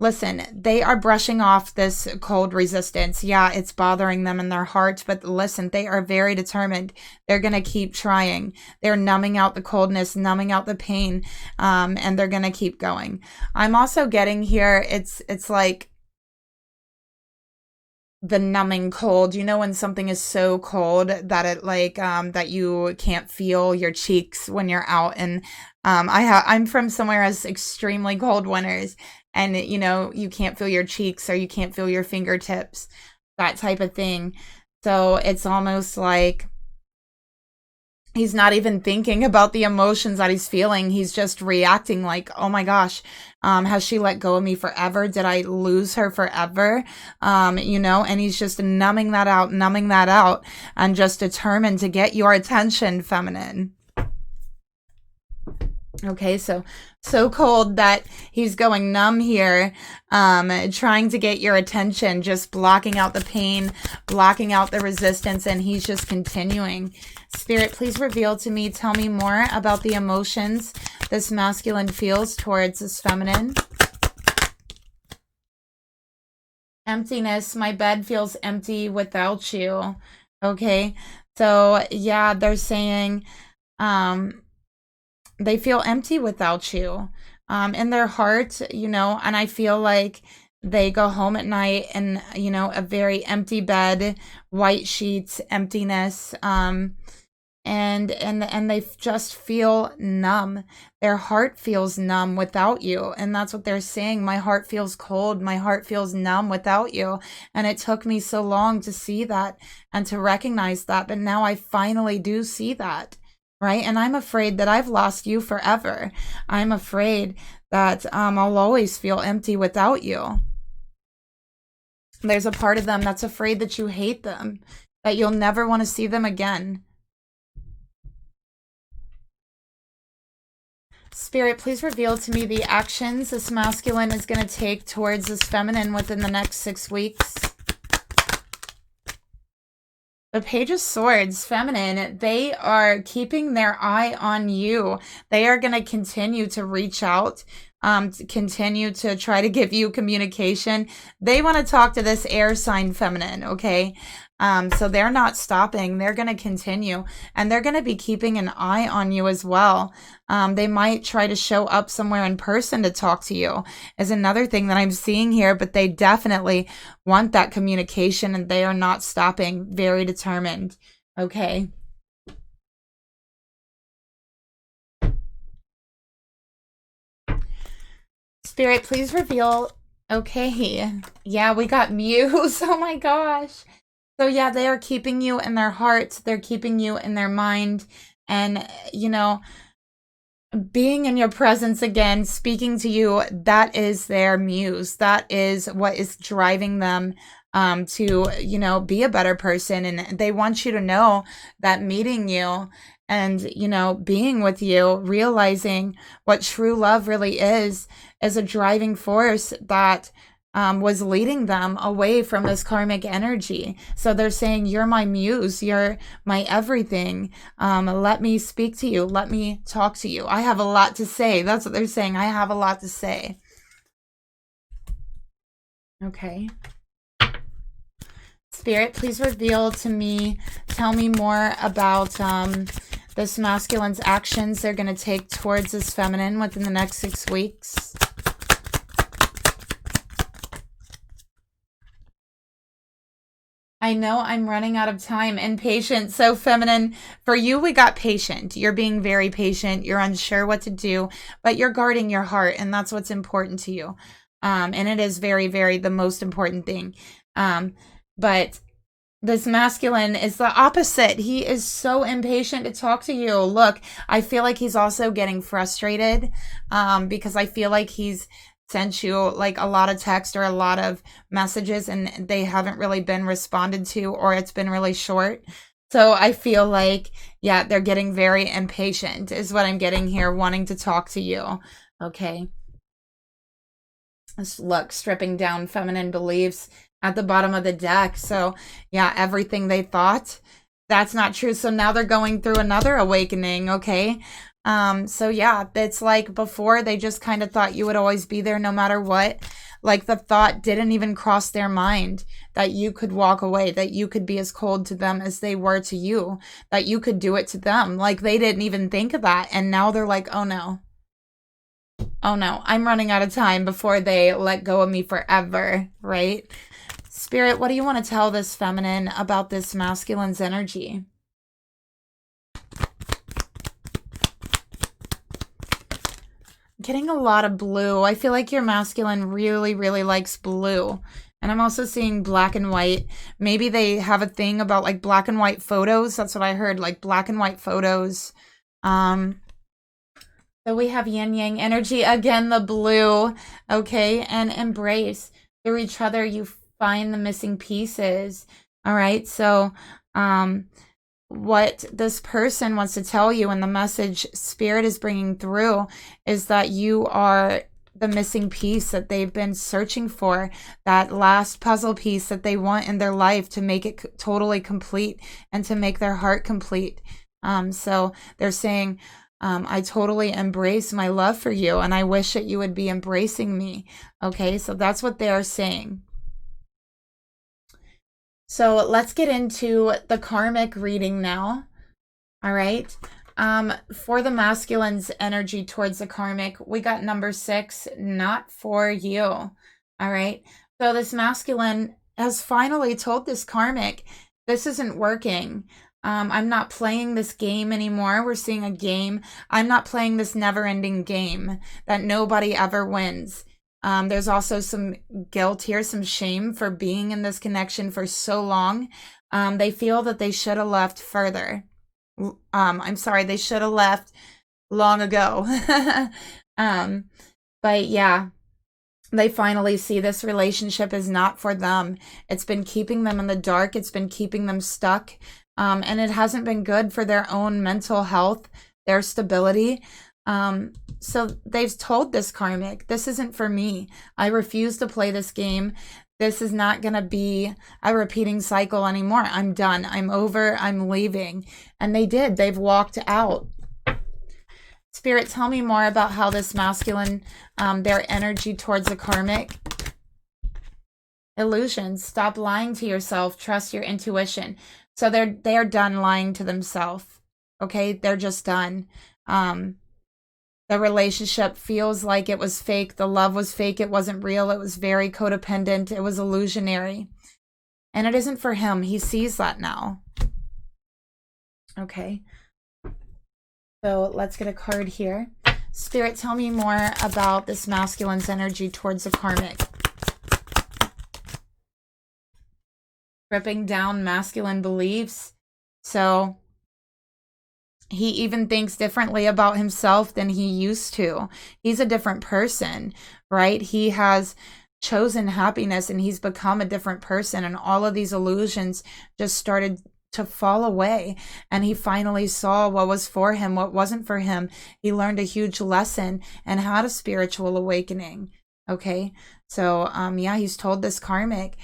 S1: Listen, they are brushing off this cold resistance. Yeah, it's bothering them in their hearts, but listen, they are very determined. They're going to keep trying. They're numbing out the coldness, numbing out the pain, and they're going to keep going. I'm also getting here, it's like the numbing cold. You know when something is so cold that it like, that you can't feel your cheeks when you're out. And I'm from somewhere as extremely cold winters. And, you know, you can't feel your cheeks or you can't feel your fingertips, that type of thing. So it's almost like He's not even thinking about the emotions that he's feeling. He's just reacting like, oh my gosh, has she let go of me forever? Did I lose her forever? You know, and he's just numbing that out, and just determined to get your attention, feminine. Okay, so cold that he's going numb here, trying to get your attention, just blocking out the pain, blocking out the resistance, and he's just continuing. Spirit, please reveal to me, tell me more about the emotions this masculine feels towards this feminine. Emptiness, my bed feels empty without you. Okay, so yeah, they're saying, they feel empty without you, in their heart, you know, and I feel like they go home at night and, you know, a very empty bed, white sheets, emptiness, and they just feel numb. Their heart feels numb without you, and that's what they're saying. My heart feels cold. My heart feels numb without you, and it took me so long to see that and to recognize that, but now I finally do see that. Right? And I'm afraid that I've lost you forever. I'm afraid that I'll always feel empty without you. There's a part of them that's afraid that you hate them, that you'll never want to see them again. Spirit, please reveal to me the actions this masculine is going to take towards this feminine within the next 6 weeks. The Page of Swords, feminine, they are keeping their eye on you. They are going to continue to reach out, to continue to try to give you communication. They want to talk to this air sign feminine, okay? So they're not stopping. They're going to continue, and they're going to be keeping an eye on you as well. They might try to show up somewhere in person to talk to you, is another thing that I'm seeing here, but they definitely want that communication, and they are not stopping. Very determined. Okay. Spirit, please reveal. Okay. Yeah, we got Muse. Oh my gosh. So yeah, they are keeping you in their hearts. They're keeping you in their mind. And, you know, being in your presence again, speaking to you, that is their muse. That is what is driving them to, you know, be a better person. And they want you to know that meeting you and, you know, being with you, realizing what true love really is a driving force that was leading them away from this karmic energy. So they're saying, you're my muse, you're my everything. Let me speak to you. Let me talk to you. I have a lot to say. That's what they're saying. I have a lot to say. Okay. Spirit, please reveal to me, tell me more about this masculine's actions they're going to take towards this feminine within the next 6 weeks. I know I'm running out of time. And patient. So feminine, for you, we got patient. You're being very patient. You're unsure what to do, but you're guarding your heart, and that's what's important to you. And it is very, very the most important thing. But this masculine is the opposite. He is so impatient to talk to you. Look, I feel like he's also getting frustrated because I feel like he's sent you like a lot of text or a lot of messages and they haven't really been responded to, or it's been really short. So I feel like, yeah, they're getting very impatient is what I'm getting here, wanting to talk to you. Okay. Let's look, stripping down feminine beliefs at the bottom of the deck. So yeah, everything they thought, that's not true. So now they're going through another awakening. Okay. So yeah, it's like before they just kind of thought you would always be there no matter what. Like the thought didn't even cross their mind that you could walk away, that you could be as cold to them as they were to you, that you could do it to them. Like they didn't even think of that. And now they're like, oh no, I'm running out of time before they let go of me forever. Right? Spirit, what do you want to tell this feminine about this masculine's energy? Getting a lot of blue. I feel like your masculine really, really likes blue. And I'm also seeing black and white. Maybe they have a thing about like black and white photos. That's what I heard, like black and white photos. So we have yin yang energy. Again, the blue. Okay. And embrace. Through each other, you find the missing pieces. All right. So, what this person wants to tell you and the message Spirit is bringing through is that you are the missing piece that they've been searching for, that last puzzle piece that they want in their life to make it totally complete and to make their heart complete. So they're saying, I totally embrace my love for you, and I wish that you would be embracing me. Okay, so that's what they're saying. So let's get into the karmic reading now. All right. For the masculine's energy towards the karmic, we got number 6, not for you. All right. So this masculine has finally told this karmic, this isn't working. I'm not playing this game anymore. We're seeing a game. I'm not playing this never-ending game that nobody ever wins. There's also some guilt here, some shame for being in this connection for so long. They feel that they should have left further. I'm sorry, they should have left long ago. But yeah, they finally see this relationship is not for them. It's been keeping them in the dark. It's been keeping them stuck. And it hasn't been good for their own mental health, their stability. So they've told this karmic, this isn't for me. I refuse to play this game. This is not going to be a repeating cycle anymore. I'm done. I'm over. I'm leaving. And they did. They've walked out. Spirit, tell me more about how this masculine, their energy towards the karmic. Illusions. Stop lying to yourself. Trust your intuition. So they are done lying to themselves. Okay? They're just done. The relationship feels like it was fake. The love was fake. It wasn't real. It was very codependent. It was illusionary. And it isn't for him. He sees that now. Okay. So let's get a card here. Spirit, tell me more about this masculine's energy towards the karmic. Ripping down masculine beliefs. So he even thinks differently about himself than he used to. He's a different person, right? He has chosen happiness and he's become a different person. And all of these illusions just started to fall away. And he finally saw what was for him, what wasn't for him. He learned a huge lesson and had a spiritual awakening. Okay. So, yeah, he's told this karmic,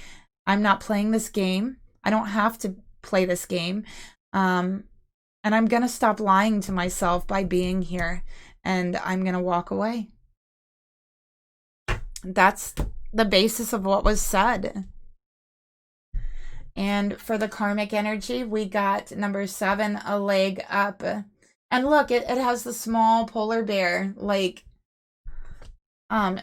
S1: I'm not playing this game. I don't have to play this game. And I'm going to stop lying to myself by being here. And I'm going to walk away. That's the basis of what was said. And for the karmic energy, we got number 7, a leg up. And look, it has the small polar bear. Like,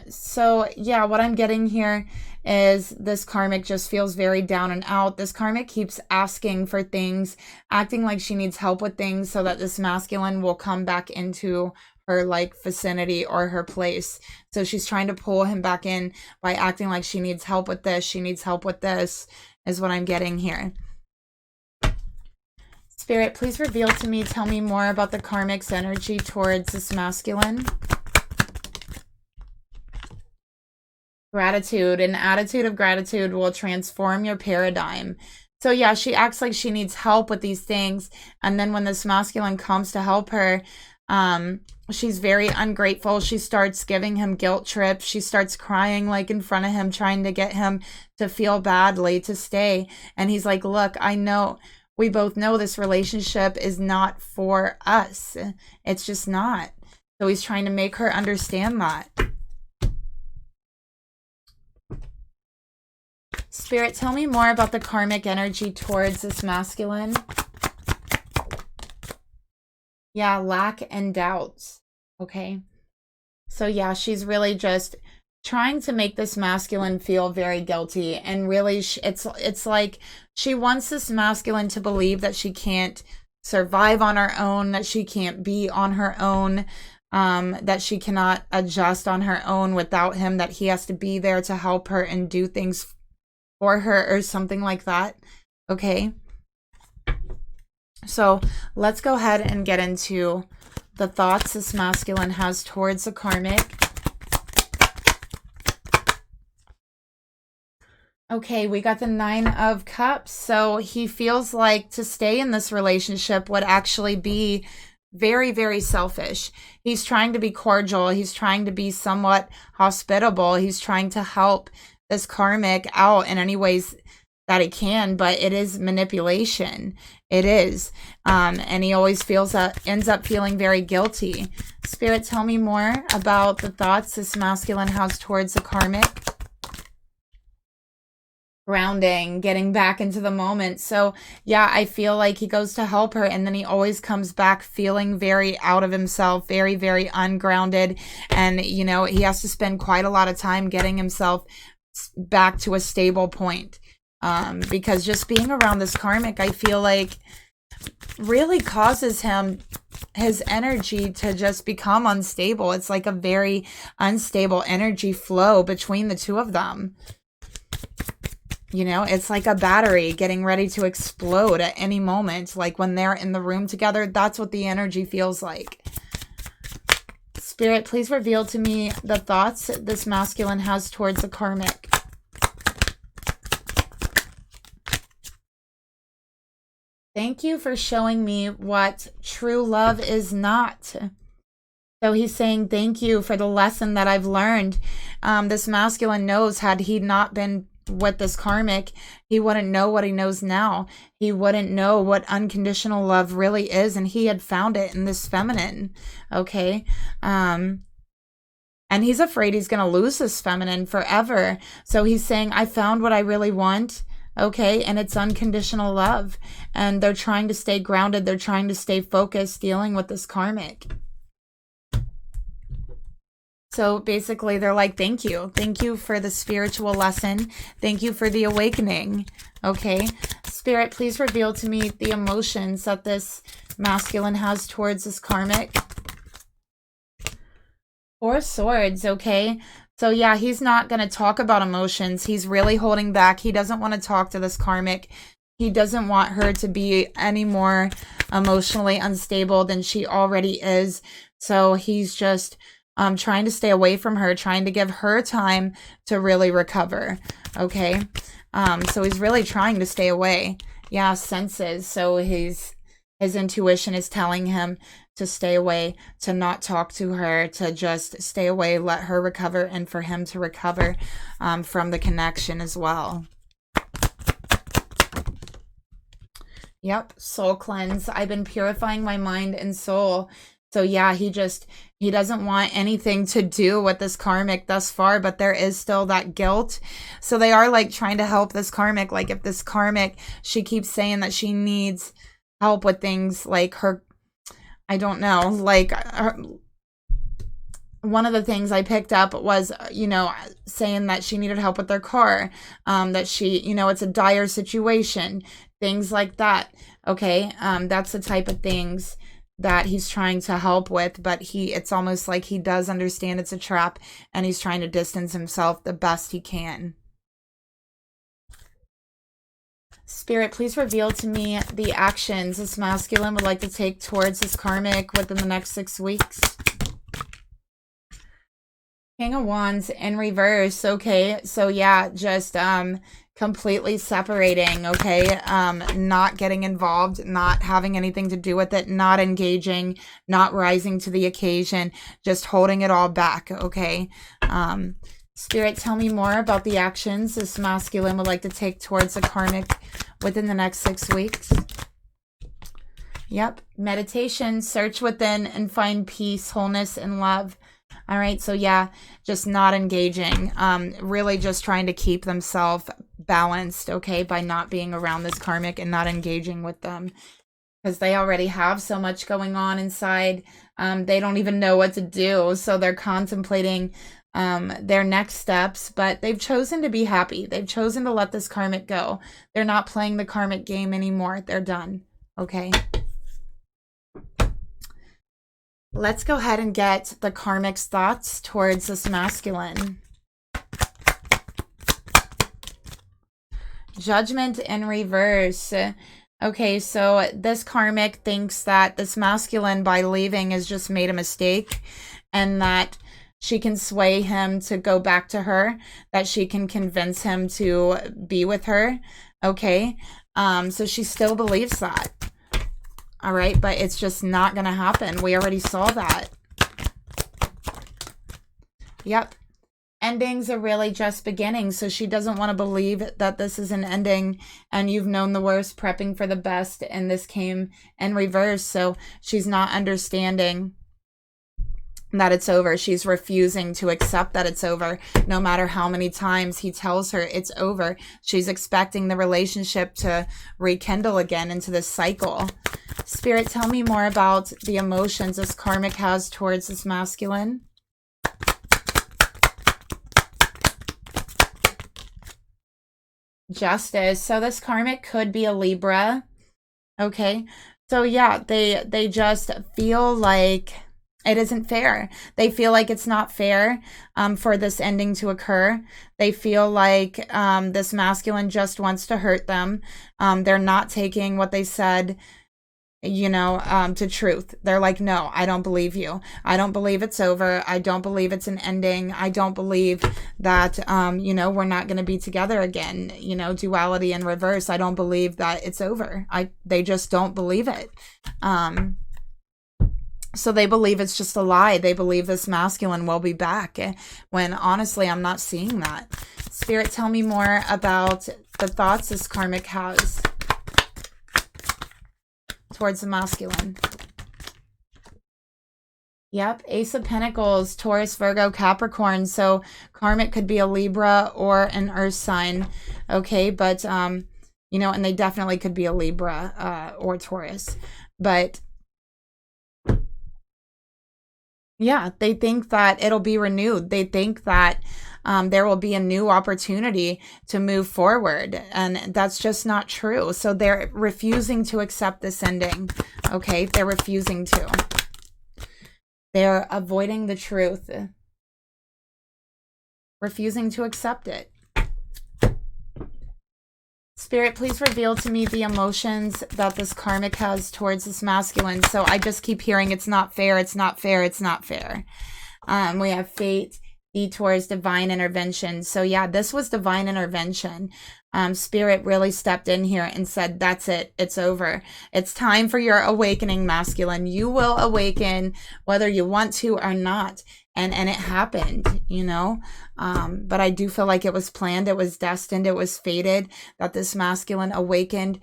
S1: so yeah, what I'm getting here is this karmic just feels very down and out. This karmic keeps asking for things, acting like she needs help with things so that this masculine will come back into her like vicinity or her place. So she's trying to pull him back in by acting like she needs help with this. She needs help with this is what I'm getting here. Spirit, please reveal to me, tell me more about the karmic's energy towards this masculine. Gratitude. An attitude of gratitude will transform your paradigm. So yeah, she acts like she needs help with these things. And then when this masculine comes to help her, she's very ungrateful. She starts giving him guilt trips. She starts crying like in front of him, trying to get him to feel badly, to stay. And he's like, look, I know, we both know this relationship is not for us. It's just not. So he's trying to make her understand that. Spirit, tell me more about the karmic energy towards this masculine. Yeah, lack and doubts. Okay. So yeah, she's really just trying to make this masculine feel very guilty. And really, it's like she wants this masculine to believe that she can't survive on her own, that she can't be on her own, that she cannot adjust on her own without him, that he has to be there to help her and do things for her or something like that. Okay. So let's go ahead and get into the thoughts this masculine has towards the karmic. Okay, we got the 9 of Cups. So he feels like to stay in this relationship would actually be very, very selfish. He's trying to be cordial. He's trying to be somewhat hospitable. He's trying to help this karmic out in any ways that he can, but it is manipulation. It is. And he always feels that, ends up feeling very guilty. Spirit, tell me more about the thoughts this masculine has towards the karmic. Grounding, getting back into the moment. So yeah, I feel like he goes to help her and then he always comes back feeling very out of himself, very, very ungrounded. And, you know, he has to spend quite a lot of time getting himself back to a stable point. Because just being around this karmic, I feel like really causes him, his energy to just become unstable. It's like a very unstable energy flow between the two of them. You know, it's like a battery getting ready to explode at any moment. Like when they're in the room together, that's what the energy feels like. Spirit, please reveal to me the thoughts this masculine has towards the karmic. Thank you for showing me what true love is not. So he's saying, thank you for the lesson that I've learned. This masculine knows, had he not been with this karmic, he wouldn't know what he knows now. He wouldn't know what unconditional love really is. And he had found it in this feminine. Okay. And he's afraid he's going to lose this feminine forever. So he's saying, I found what I really want. Okay, and it's unconditional love. And they're trying to stay grounded. They're trying to stay focused dealing with this karmic. So basically they're like, thank you. Thank you for the spiritual lesson. Thank you for the awakening. Okay, Spirit, please reveal to me the emotions that this masculine has towards this karmic. 4 swords, okay. So yeah, he's not going to talk about emotions. He's really holding back. He doesn't want to talk to this karmic. He doesn't want her to be any more emotionally unstable than she already is. So he's just trying to stay away from her, trying to give her time to really recover. Okay. So he's really trying to stay away. Yeah, senses. So his intuition is telling him to stay away, to not talk to her, to just stay away, let her recover, and for him to recover from the connection as well. Yep, soul cleanse. I've been purifying my mind and soul. So yeah, he doesn't want anything to do with this karmic thus far, but there is still that guilt. So they are like trying to help this karmic. Like if this karmic, she keeps saying that she needs help with things like her, I don't know, like one of the things I picked up was, you know, saying that she needed help with their car, that she, you know, it's a dire situation, things like that. Okay. That's the type of things that he's trying to help with, but it's almost like he does understand it's a trap and he's trying to distance himself the best he can. Spirit, please reveal to me the actions this masculine would like to take towards this karmic within the next 6 weeks. King of Wands in reverse. Okay, so yeah, just completely separating. Okay, not getting involved, not having anything to do with it, not engaging, not rising to the occasion, just holding it all back. Okay. Spirit, tell me more about the actions this masculine would like to take towards the karmic within the next 6 weeks. Yep. Meditation, search within and find peace, wholeness, and love. All right. So yeah, just not engaging, really just trying to keep themselves balanced. Okay. By not being around this karmic and not engaging with them because they already have so much going on inside. They don't even know what to do. So they're contemplating their next steps, but they've chosen to be happy. They've chosen to let this karmic go. They're not playing the karmic game anymore. They're done. Okay. Let's go ahead and get the karmic's thoughts towards this masculine. Judgment in reverse. Okay, so this karmic thinks that this masculine, by leaving, has just made a mistake, and that she can sway him to go back to her, that she can convince him to be with her. Okay, so she still believes that. All right, but it's just not going to happen. We already saw that. Yep. Endings are really just beginnings, so she doesn't want to believe that this is an ending, and you've known the worst, prepping for the best, and this came in reverse, so she's not understanding that it's over. She's refusing to accept that it's over, no matter how many times he tells her it's over. She's expecting the relationship to rekindle again into this cycle. Spirit, tell me more about the emotions this karmic has towards this masculine. Justice. So this karmic could be a Libra. Okay. So yeah, they just feel like it isn't fair. They feel like it's not fair for this ending to occur. They feel like this masculine just wants to hurt them. They're not taking what they said, you know, to truth. They're like, no, I don't believe you. I don't believe it's over. I don't believe it's an ending. I don't believe that, you know, we're not going to be together again. You know, duality in reverse. I don't believe that it's over. They just don't believe it. So they believe it's just a lie. They believe this masculine will be back, when honestly, I'm not seeing that. Spirit, tell me more about the thoughts this karmic has towards the masculine. Yep, Ace of Pentacles, Taurus, Virgo, Capricorn. So karmic could be a Libra or an Earth sign. Okay, but, you know, and they definitely could be a Libra or Taurus. But yeah, they think that it'll be renewed. They think that there will be a new opportunity to move forward. And that's just not true. So they're refusing to accept this ending. Okay, they're refusing to. They're avoiding the truth. Refusing to accept it. Spirit, please reveal to me the emotions that this karmic has towards this masculine. So I just keep hearing it's not fair, it's not fair, it's not fair. We have fate, detours, divine intervention. So yeah, this was divine intervention. Spirit really stepped in here and said, that's it. It's over. It's time for your awakening, masculine. You will awaken whether you want to or not. And it happened, you know, but I do feel like it was planned. It was destined. It was fated that this masculine awakened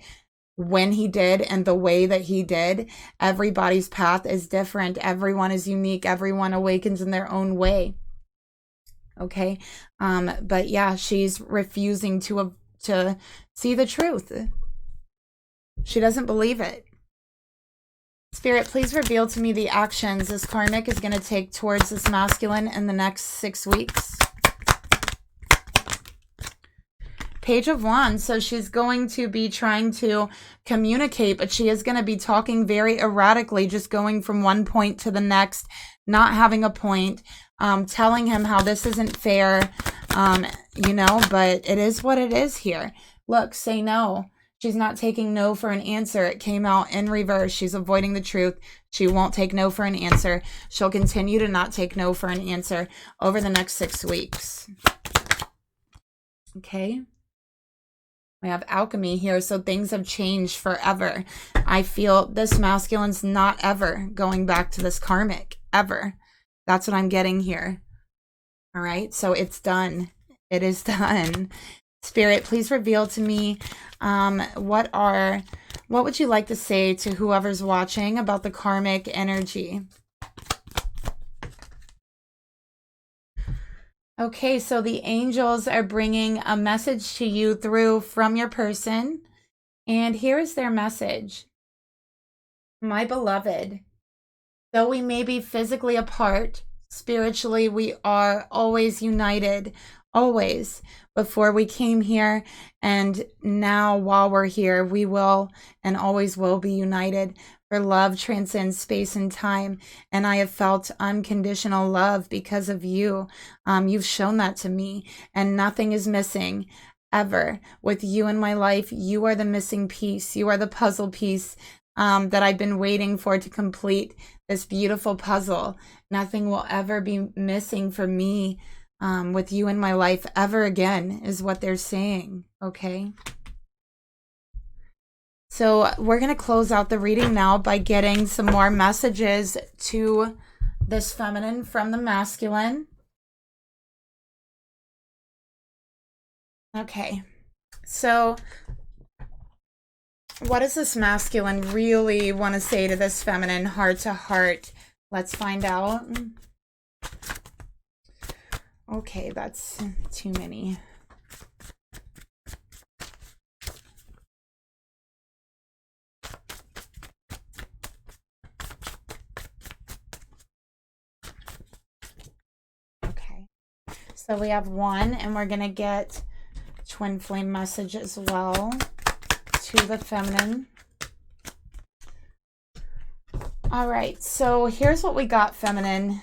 S1: when he did and the way that he did. Everybody's path is different. Everyone is unique. Everyone awakens in their own way. Okay. But yeah, she's refusing to see the truth. She doesn't believe it. Spirit, please reveal to me the actions this karmic is going to take towards this masculine in the next 6 weeks. Page of Wands. So she's going to be trying to communicate, but she is going to be talking very erratically, just going from one point to the next, not having a point, telling him how this isn't fair, you know, but it is what it is here. Look, say no. She's not taking no for an answer. It came out in reverse. She's avoiding the truth. She won't take no for an answer. She'll continue to not take no for an answer over the next 6 weeks. Okay. We have alchemy here, so things have changed forever. I feel this masculine's not ever going back to this karmic, ever. That's what I'm getting here. All right, so it's done. It is done. Spirit, please reveal to me what would you like to say to whoever's watching about the karmic energy? Okay, so the angels are bringing a message to you from your person. And here is their message. My beloved, though we may be physically apart, spiritually we are always united. Always. Before we came here, and now while we're here, we will and always will be united. For love transcends space and time, and I have felt unconditional love because of you. You've shown that to me, and nothing is missing. ever with you in my life. You are the missing piece. You are the puzzle piece that I've been waiting for to complete this beautiful puzzle. Nothing will ever be missing for me with you in my life ever again, is what they're saying. Okay. So we're going to close out the reading now by getting some more messages to this feminine from the masculine. Okay. So what does this masculine really want to say to this feminine, heart to heart? Let's find out. Okay, that's too many. Okay. So we have one, and we're going to get twin flame message as well to the feminine. All right, so here's what we got, feminine.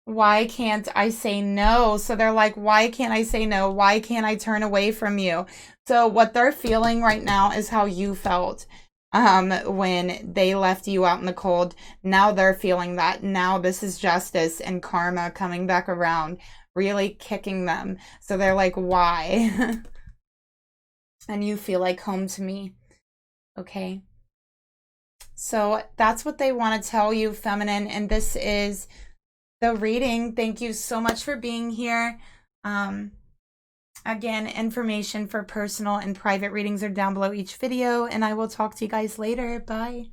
S1: Why can't I say no? So they're like, why can't I say no? Why can't I turn away from you? So what they're feeling right now is how you felt when they left you out in the cold. Now they're feeling that. Now this is justice and karma coming back around, really kicking them. So they're like, why? And you feel like home to me. Okay. So that's what they want to tell you, feminine. And this is the reading. Thank you so much for being here. Again, information for personal and private readings are down below each video. And I will talk to you guys later. Bye.